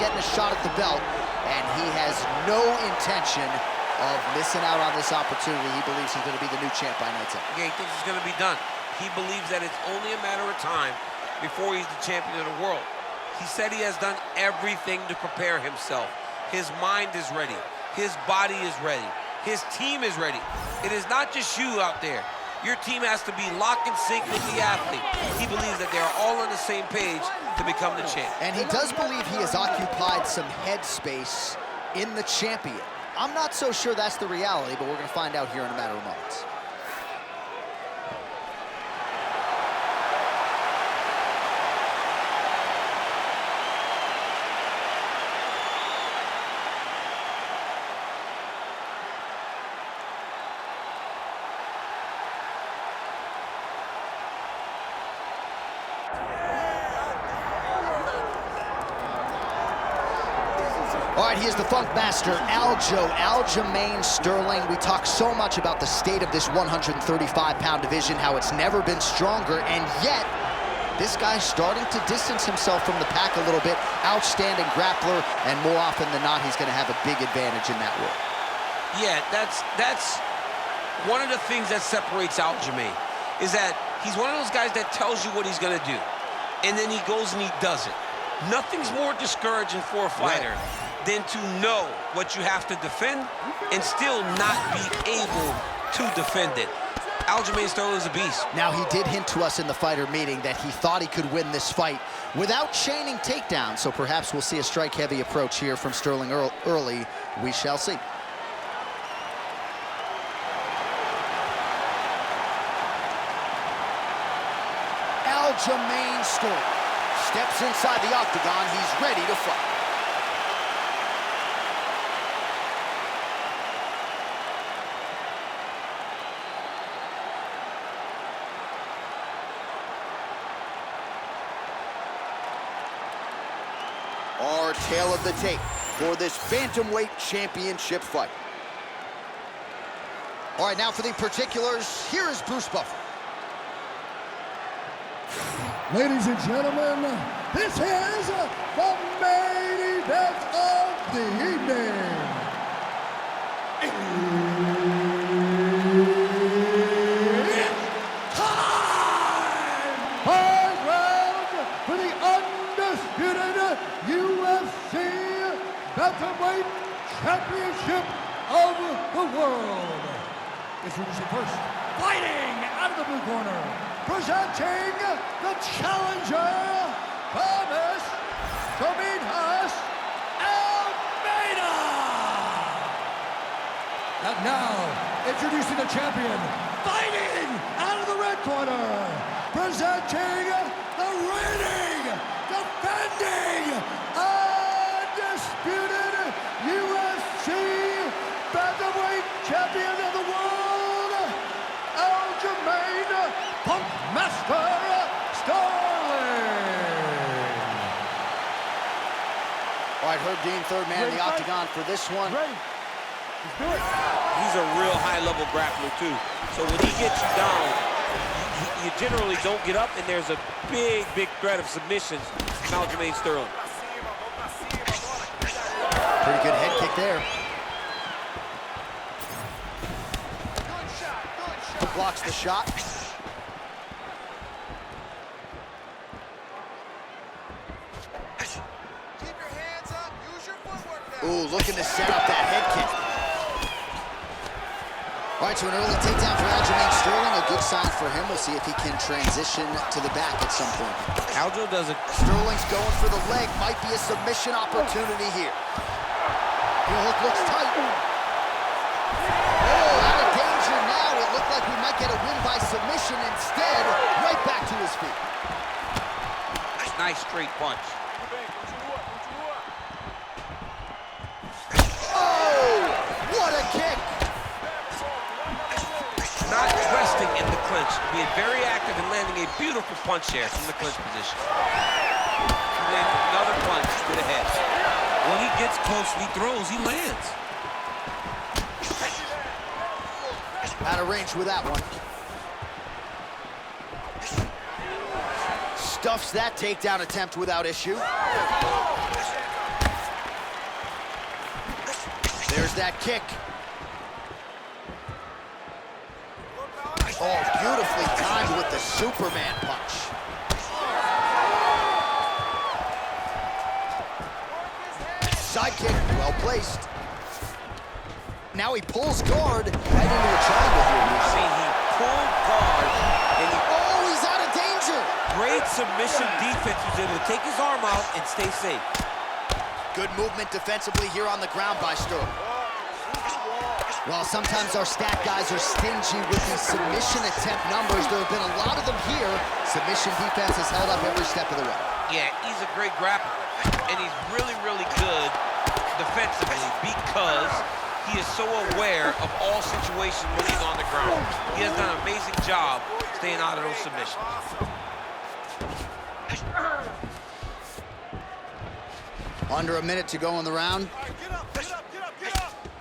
getting a shot at the belt, and he has no intention of missing out on this opportunity. He believes he's going to be the new champ by night's end. Yeah, he thinks it's going to be done. He believes that it's only a matter of time before he's the champion of the world. He said he has done everything to prepare himself. His mind is ready. His body is ready. His team is ready. It is not just you out there. Your team has to be lock and sync with the athlete. He believes that they are all on the same page to become the champ. And he does believe he has occupied some headspace in the champion. I'm not so sure that's the reality, but we're going to find out here in a matter of moments. All right, he is the Funk Master, Aljamain Sterling. We talk so much about the state of this 135-pound division, how it's never been stronger, and yet this guy's starting to distance himself from the pack a little bit. Outstanding grappler, and more often than not, he's going to have a big advantage in that world. Yeah, that's one of the things that separates Aljamain, is that he's one of those guys that tells you what he's going to do, and then he goes and he does it. Nothing's more discouraging for a fighter than to know what you have to defend and still not be able to defend it. Aljamain Sterling is a beast. Now, he did hint to us in the fighter meeting that he thought he could win this fight without chaining takedowns, so perhaps we'll see a strike-heavy approach here from Sterling early. We shall see. Aljamain Sterling steps inside the octagon. He's ready to fight. Our tale of the tape for this bantamweight championship fight. All right, now for the particulars, here is Bruce Buffer. Ladies and gentlemen, this is the main event of the evening. It's time! 5 rounds for the undisputed UFC Bantamweight Championship of the world. Introducing first, fighting out of the blue corner, presenting the challenger, Thomas Dominguez Almeida. And now, introducing the champion, fighting out of the red corner, presenting the reigning, defending, undisputed UFC Bantamweight Champion of the world, Aljamain Funk Master Sterling. All right, Herb Dean, third man in the octagon for this one. Let's do it. he's a real high-level grappler, too. So when he gets you down, you generally don't get up, and there's a big, big threat of submissions from Aljamain Sterling. Pretty good head kick there. Blocks the shot. Ooh, looking to set up that head kick. All right, so an early takedown for Aljamain Sterling, a good sign for him. We'll see if he can transition to the back at some point. Aljo does it. Sterling's going for the leg. Might be a submission opportunity here. Heel hook looks tight. Oh, out of danger now. It looked like we might get a win by submission. Instead, right back to his feet. Nice straight punch. What a kick! Not resting in the clinch, being very active and landing a beautiful punch there from the clinch position. Then another punch to the head. When he gets close, he throws, he lands. Out of range with that one. Stuffs that takedown attempt without issue. that kick. Oh, beautifully timed with the Superman punch. Side kick, well placed. Now he pulls guard right into a triangle here. I mean, he pulled guard, and oh, he's out of danger. Great submission defense. He was able to take his arm out and stay safe. Good movement defensively here on the ground by Sterling. While sometimes our stat guys are stingy with these submission attempt numbers, there have been a lot of them here. Submission defense has held up every step of the way. Yeah, he's a great grappler, and he's really, really good defensively because he is so aware of all situations when he's on the ground. He has done an amazing job staying out of those submissions. Under a minute to go in the round.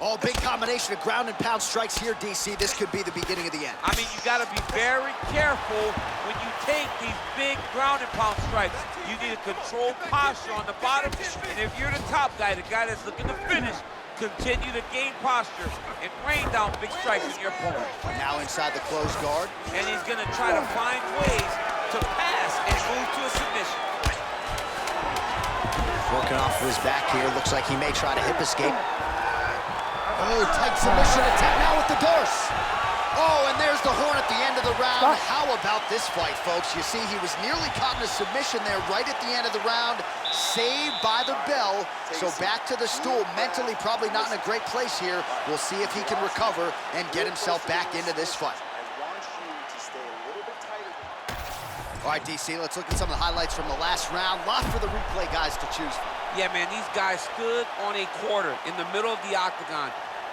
Oh, big combination of ground and pound strikes here, DC. This could be the beginning of the end. I mean, you got to be very careful when you take these big ground and pound strikes. You need a controlled posture on the bottom, and if you're the top guy, the guy that's looking to finish, continue to gain posture and rain down big strikes in your opponent. Now inside the closed guard. And he's going to try to find ways to pass and move to a submission. Working off of his back here. Looks like he may try to hip escape. Oh, tight submission attempt now with the Dorse. Oh, and there's the horn at the end of the round. How about this fight, folks? You see, he was nearly caught in a submission there right at the end of the round. Saved by the bell. So back to the stool. Mentally probably not in a great place here. We'll see if he can recover and get himself back into this fight. All right, DC, let's look at some of the highlights from the last round. Lot for the replay guys to choose from. Yeah, man, these guys stood on a quarter in the middle of the octagon.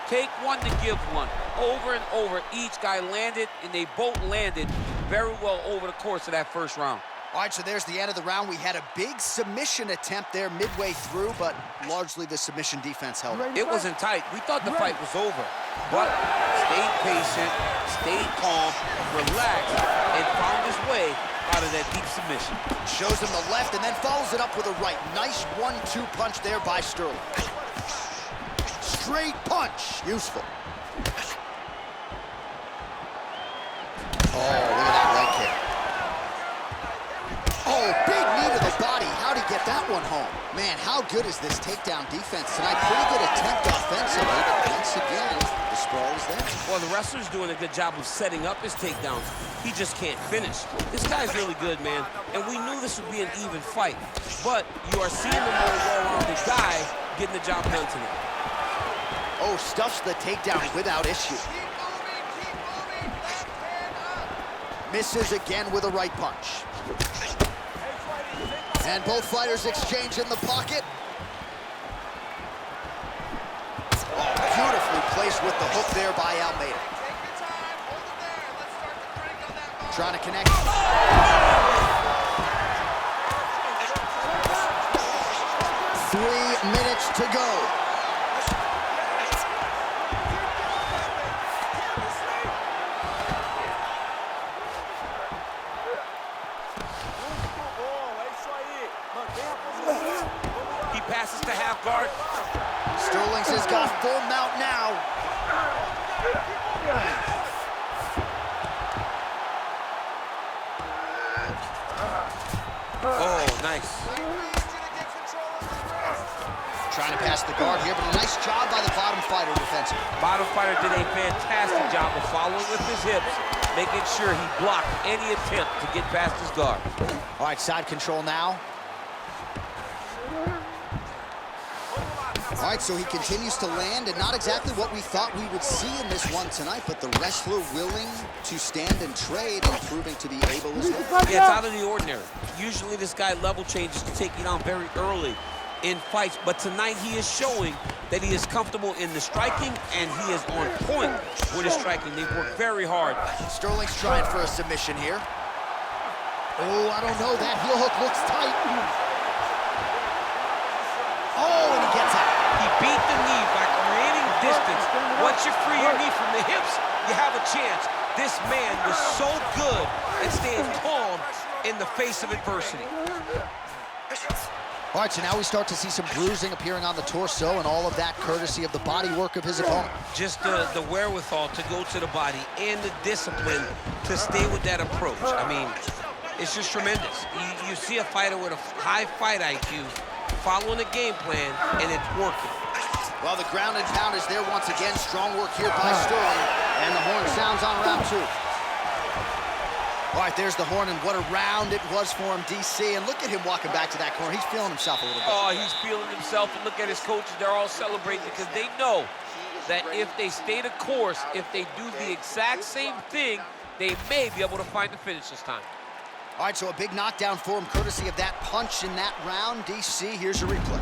Take one to give one. Over and over, each guy landed, and they both landed very well over the course of that first round. All right, so there's the end of the round. We had a big submission attempt there midway through, but largely the submission defense held it. It wasn't tight. We thought the fight was over, but stayed patient, stayed calm, relaxed, and found his way out of that deep submission. Shows him the left and then follows it up with a right. Nice 1-2 punch there by Sterling. Straight punch. Useful. Oh, look at that leg kick. Oh, big knee to the body. How'd he get that one home? Man, how good is this takedown defense tonight? Pretty good attempt offensively, but once again, the sprawl is there. Well, the wrestler's doing a good job of setting up his takedowns. He just can't finish. This guy's really good, man, and we knew this would be an even fight. But you are seeing the more well-rounded guy getting the job done tonight. Oh, stuffs the takedown without issue. Misses again with a right punch. And both fighters exchange in the pocket. Oh, beautifully placed with the hook there by Almeida. Trying to connect. 3 minutes to go. He passes to half guard. Sterling's has got full mount now. Oh, nice. Trying to pass the guard here, but a nice job by the bottom fighter defensively. Bottom fighter did a fantastic job of following with his hips, making sure he blocked any attempt to get past his guard. All right, side control now. All right, so he continues to land, and not exactly what we thought we would see in this one tonight, but the wrestler willing to stand and trade and proving to be able as well. Yeah, it's out of the ordinary. Usually this guy level changes to take you down very early in fights, but tonight he is showing that he is comfortable in the striking, and he is on point with his striking. They've worked very hard. Sterling's trying for a submission here. Oh, I don't know. That heel hook looks tight. Oh, and he gets out. He beat the knee by creating distance. Once you free your knee from the hips, you have a chance. This man was so good at staying calm in the face of adversity. All right, so now we start to see some bruising appearing on the torso, and all of that courtesy of the body work of his opponent. Just the wherewithal to go to the body and the discipline to stay with that approach. I mean, it's just tremendous. You see a fighter with a high fight IQ following a game plan, and it's working. Well, the ground and pound is there once again. Strong work here by Sterling, and the horn sounds on round 2. All right, there's the horn, and what a round it was for him, DC. And look at him walking back to that corner. He's feeling himself a little bit. Oh, he's feeling himself, and look at his coaches. They're all celebrating because they know that if they stay the course, if they do the exact same thing, they may be able to find the finish this time. All right, so a big knockdown for him, courtesy of that punch in that round. DC, here's your replay.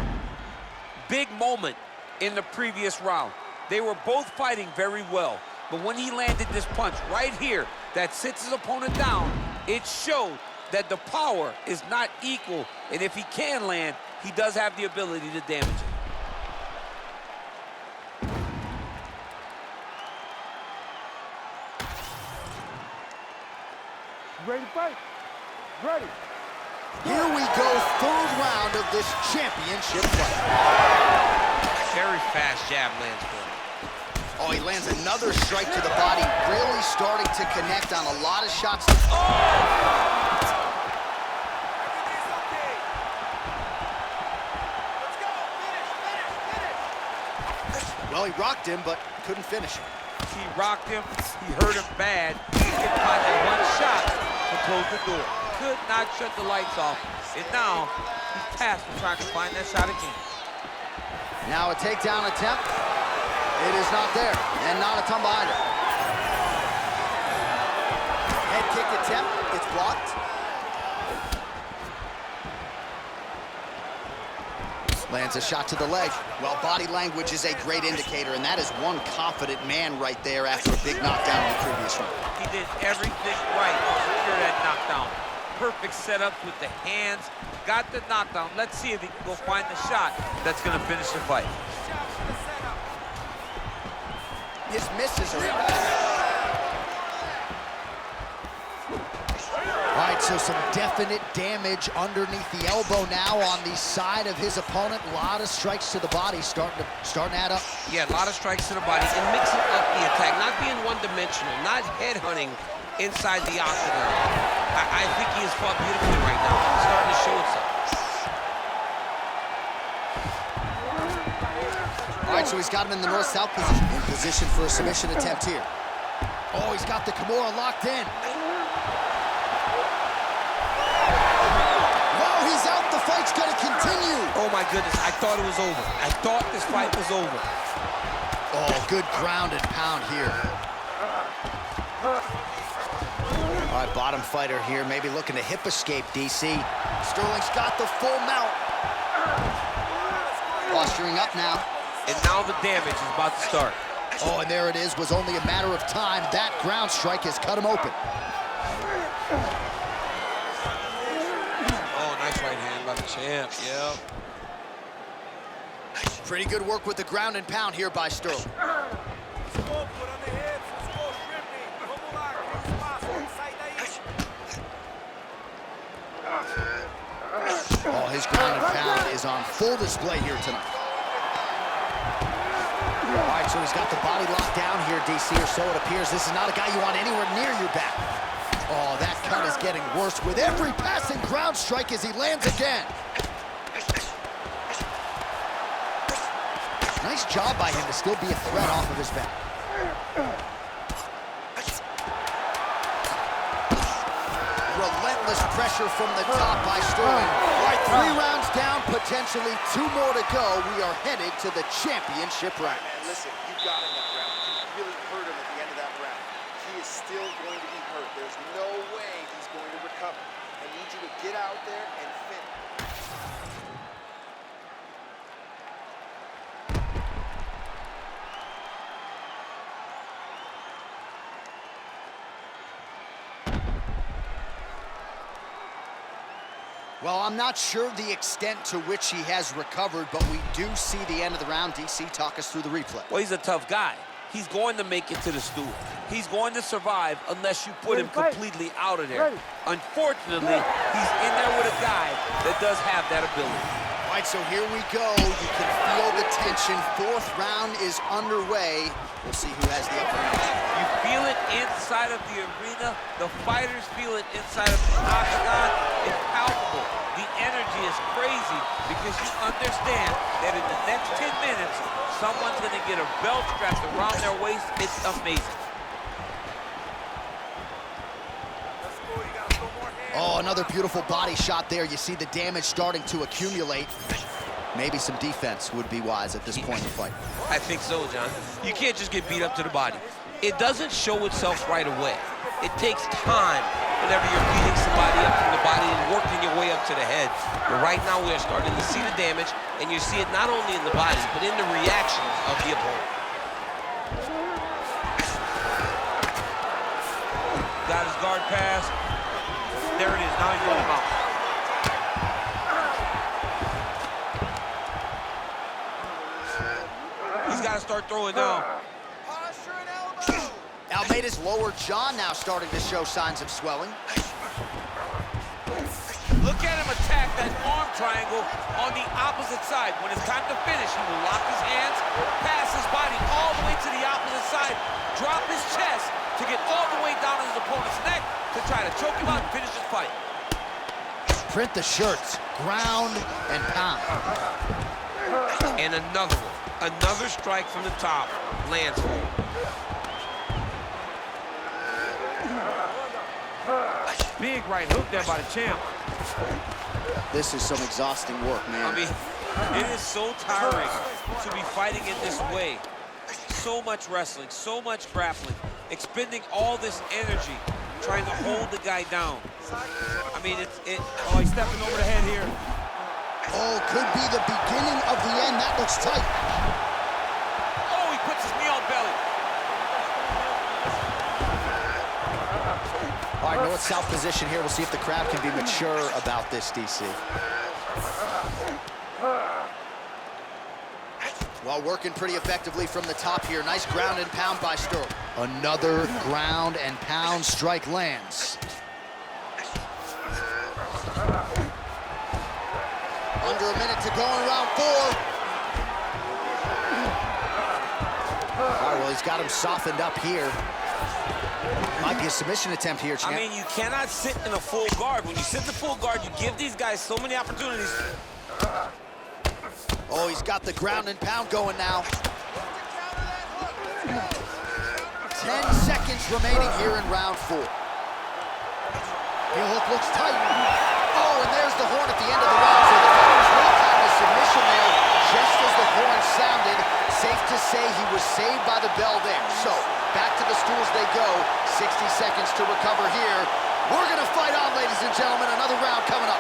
Big moment in the previous round. They were both fighting very well, but when he landed this punch right here that sits his opponent down, it showed that the power is not equal, and if he can land, he does have the ability to damage it. Ready to fight? Ready. Here we go, third round of this championship fight. Very fast jab lands for him. Oh, he lands another strike to the body, really starting to connect on a lot of shots. Well, he rocked him, but couldn't finish him. He rocked him, he hurt him bad. He didn't find that one shot to close the door. Could not shut the lights off. And now, he's tasked with trying to find that shot again. Now a takedown attempt. It is not there, and not a ton behind it. Head kick attempt, it's blocked. Lands a shot to the leg. Well, body language is a great indicator, and that is one confident man right there after a big knockdown in the previous round. He did everything right to secure that knockdown. Perfect setup with the hands, got the knockdown. Let's see if he can go find the shot that's gonna finish the fight. His misses are All right, so some definite damage underneath the elbow now on the side of his opponent. A lot of strikes to the body starting to add up. Yeah, a lot of strikes to the body and mixing up the attack, not being one-dimensional, not headhunting inside the octagon. I think he has fought beautifully right now. It's starting to show itself. All right, so he's got him in the north-south position, in position for a submission attempt here. Oh, he's got the Kimura locked in. Whoa, he's out. The fight's gonna continue. Oh my goodness, I thought it was over. I thought this fight was over. Oh, good ground and pound here. All right, bottom fighter here, maybe looking to hip escape, DC. Sterling's got the full mount. Posturing up now. And now the damage is about to start. Oh, and there it is. Was only a matter of time. That ground strike has cut him open. Oh, nice right hand by the champ, yeah. Pretty good work with the ground and pound here by Sterling. Oh, his ground and pound is on full display here tonight. All right, so he's got the body locked down here, DC, or so it appears. This is not a guy you want anywhere near your back. Oh, that cut is getting worse with every passing ground strike as he lands again. Nice job by him to still be a threat off of his back. Relentless pressure from the top by Sterling. All right, 3 rounds down, potentially 2 more to go. We are headed to the championship round. Listen, you got him that round. You really hurt him at the end of that round. He is still going to be hurt. There's no way he's going to recover. I need you to get out there and finish. Well, I'm not sure the extent to which he has recovered, but we do see the end of the round. DC, talk us through the replay. Well, he's a tough guy. He's going to make it to the stool. He's going to survive unless you put him completely out of there. Unfortunately, he's in there with a guy that does have that ability. All right, so here we go. You can feel the tension. Fourth round is underway. We'll see who has the upper hand. You feel it inside of the arena. The fighters feel it inside of the octagon. It's palpable. The energy is crazy because you understand that in the next 10 minutes, someone's going to get a belt strapped around their waist. It's amazing. Oh, another beautiful body shot there. You see the damage starting to accumulate. Maybe some defense would be wise at this point in the fight. I think so, John. You can't just get beat up to the body. It doesn't show itself right away. It takes time whenever you're beating somebody up from the body and working your way up to the head. But right now we are starting to see the damage, and you see it not only in the body, but in the reactions of the opponent. Got his guard pass. There it is, now he's rolling him out. He's got to start throwing now. Posture and elbow. Almeida's lower jaw now starting to show signs of swelling. Look at him attack that arm triangle on the opposite side. When it's time to finish, he will lock his hands, pass his body all the way to the opposite side, drop his chest to get all the way down on his opponent's neck to try to choke him out and finish his fight. Print the shirts, ground and pound. And another one. Another strike from the top lands for him. Big right hook there by the champ. This is some exhausting work, man. I mean, it is so tiring to be fighting in this way. So much wrestling, so much grappling, expending all this energy, trying to hold the guy down. I mean, oh, he's stepping over the head here. Oh, could be the beginning of the end. That looks tight. Oh, he puts his knee on belly. All right, north-south position here. We'll see if the crowd can be mature about this, DC. Well, working pretty effectively from the top here. Nice ground and pound by Sterling. Another ground and pound strike lands. Under a minute to go in round 4. All right, well, he's got him softened up here. Might be a submission attempt here, champ. I mean, you cannot sit in a full guard. When you sit in the full guard, you give these guys so many opportunities. Oh, he's got the ground and pound going now. 10 seconds remaining here in round 4. Heel hook looks tight. Oh, and there's the horn at the end of the round. So the fighters will have a submission there just as the horn sounded. Safe to say he was saved by the bell there. So back to the stools they go. 60 seconds to recover here. We're going to fight on, ladies and gentlemen. Another round coming up.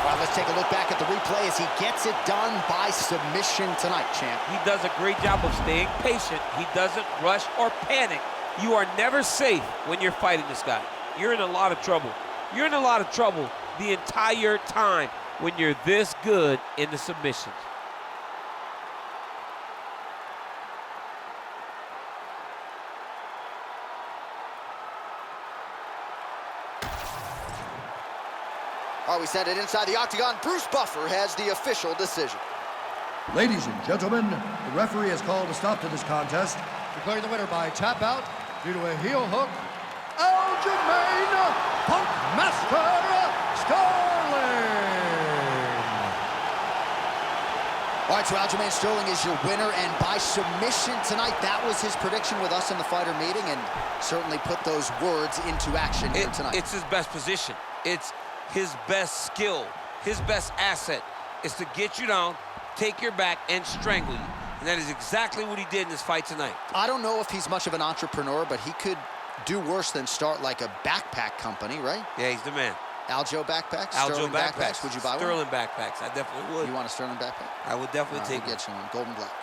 All right, let's take a look back at the replay as he gets it done by submission tonight, champ. He does a great job of staying patient. He doesn't rush or panic. You are never safe when you're fighting this guy. You're in a lot of trouble. You're in a lot of trouble the entire time when you're this good in the submissions. All right, we send it inside the octagon. Bruce Buffer has the official decision. Ladies and gentlemen, the referee has called a stop to this contest, declaring the winner by tap out due to a heel hook, Aljamain Punkmaster Sterling. All right, so Aljamain Sterling is your winner, and by submission tonight. That was his prediction with us in the fighter meeting, and certainly put those words into action here tonight. It's his best position. It's his best skill, his best asset is to get you down, take your back, and strangle you. And that is exactly what he did in this fight tonight. I don't know if he's much of an entrepreneur, but he could do worse than start like a backpack company, right? Yeah, he's the man. Aljo backpacks? Aljo Sterling backpacks. Would you buy one? Sterling backpacks. I definitely would. You want a Sterling backpack? I would definitely take We'll get you one. Gold and black.